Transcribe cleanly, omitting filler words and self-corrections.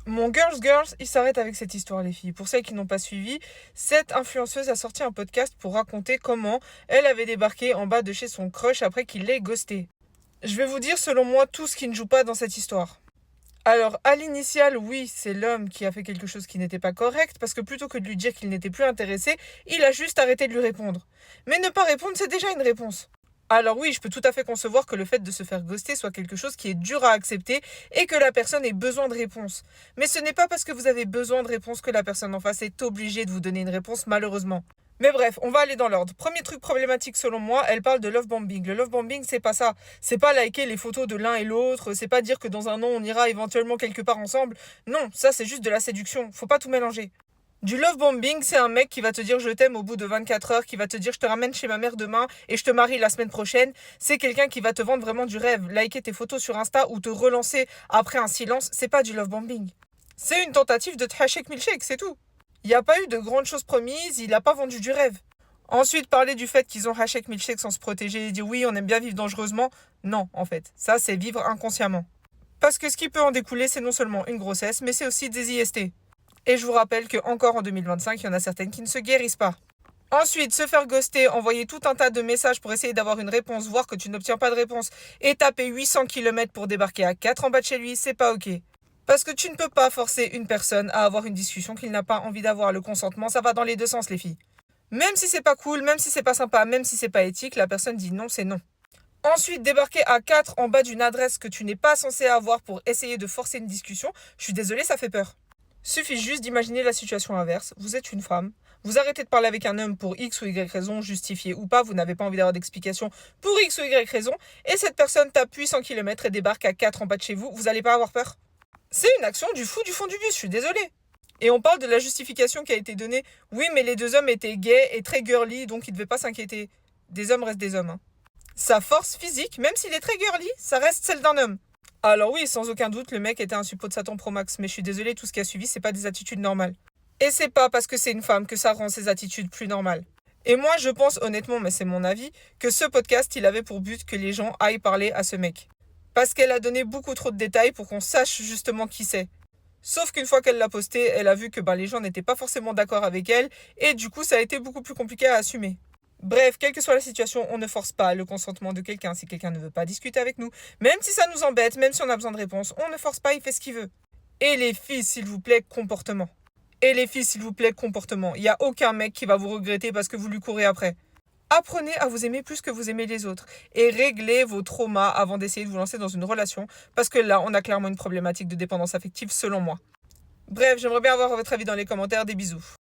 Mon Girls, il s'arrête avec cette histoire, les filles. Pour celles qui n'ont pas suivi, cette influenceuse a sorti un podcast pour raconter comment elle avait débarqué en bas de chez son crush après qu'il l'ait ghosté. Je vais vous dire, selon moi, tout ce qui ne joue pas dans cette histoire. Alors, à l'initial, oui, c'est l'homme qui a fait quelque chose qui n'était pas correct, parce que plutôt que de lui dire qu'il n'était plus intéressé, il a juste arrêté de lui répondre. Mais ne pas répondre, c'est déjà une réponse. Alors oui, je peux tout à fait concevoir que le fait de se faire ghoster soit quelque chose qui est dur à accepter et que la personne ait besoin de réponse. Mais ce n'est pas parce que vous avez besoin de réponse que la personne en face est obligée de vous donner une réponse, malheureusement. Mais bref, on va aller dans l'ordre. Premier truc problématique selon moi, elle parle de love bombing. Le love bombing, c'est pas ça. C'est pas liker les photos de l'un et l'autre, c'est pas dire que dans un an on ira éventuellement quelque part ensemble. Non, ça c'est juste de la séduction. Faut pas tout mélanger. Du love bombing, c'est un mec qui va te dire je t'aime au bout de 24 heures, qui va te dire je te ramène chez ma mère demain et je te marie la semaine prochaine. C'est quelqu'un qui va te vendre vraiment du rêve. Liker tes photos sur Insta ou te relancer après un silence, c'est pas du love bombing. C'est une tentative de Hashek Milkshake, c'est tout. Il n'y a pas eu de grandes choses promises, il n'a pas vendu du rêve. Ensuite, parler du fait qu'ils ont Hashek Milkshake sans se protéger et dire oui, on aime bien vivre dangereusement. Non, en fait. Ça, c'est vivre inconsciemment. Parce que ce qui peut en découler, c'est non seulement une grossesse, mais c'est aussi des IST. Et je vous rappelle que encore en 2025, il y en a certaines qui ne se guérissent pas. Ensuite, se faire ghoster, envoyer tout un tas de messages pour essayer d'avoir une réponse, voir que tu n'obtiens pas de réponse, et taper 800 km pour débarquer à 4 en bas de chez lui, c'est pas ok. Parce que tu ne peux pas forcer une personne à avoir une discussion qu'il n'a pas envie d'avoir. Le consentement, ça va dans les deux sens, les filles. Même si c'est pas cool, même si c'est pas sympa, même si c'est pas éthique, la personne dit non, c'est non. Ensuite, débarquer à 4 en bas d'une adresse que tu n'es pas censé avoir pour essayer de forcer une discussion, je suis désolée, ça fait peur. Suffit juste d'imaginer la situation inverse. Vous êtes une femme, vous arrêtez de parler avec un homme pour X ou Y raison, justifiée ou pas, vous n'avez pas envie d'avoir d'explication pour X ou Y raison, et cette personne tape 800 km et débarque à 4 en bas de chez vous, vous n'allez pas avoir peur. C'est une action du fou du fond du bus, je suis désolée. Et on parle de la justification qui a été donnée. Oui, mais les deux hommes étaient gays et très girly, donc ils ne devaient pas s'inquiéter. Des hommes restent des hommes. Hein. Sa force physique, même s'il est très girly, ça reste celle d'un homme. Alors oui, sans aucun doute, le mec était un suppôt de Satan Pro Max, mais je suis désolée, tout ce qui a suivi, c'est pas des attitudes normales. Et c'est pas parce que c'est une femme que ça rend ses attitudes plus normales. Et moi, je pense honnêtement, mais c'est mon avis, que ce podcast, il avait pour but que les gens aillent parler à ce mec. Parce qu'elle a donné beaucoup trop de détails pour qu'on sache justement qui c'est. Sauf qu'une fois qu'elle l'a posté, elle a vu que les gens n'étaient pas forcément d'accord avec elle, et du coup, ça a été beaucoup plus compliqué à assumer. Bref, quelle que soit la situation, on ne force pas le consentement de quelqu'un si quelqu'un ne veut pas discuter avec nous. Même si ça nous embête, même si on a besoin de réponses, on ne force pas, il fait ce qu'il veut. Et les filles, s'il vous plaît, comportement. Et les filles, s'il vous plaît, comportement. Il n'y a aucun mec qui va vous regretter parce que vous lui courez après. Apprenez à vous aimer plus que vous aimez les autres. Et réglez vos traumas avant d'essayer de vous lancer dans une relation. Parce que là, on a clairement une problématique de dépendance affective selon moi. Bref, j'aimerais bien avoir votre avis dans les commentaires. Des bisous.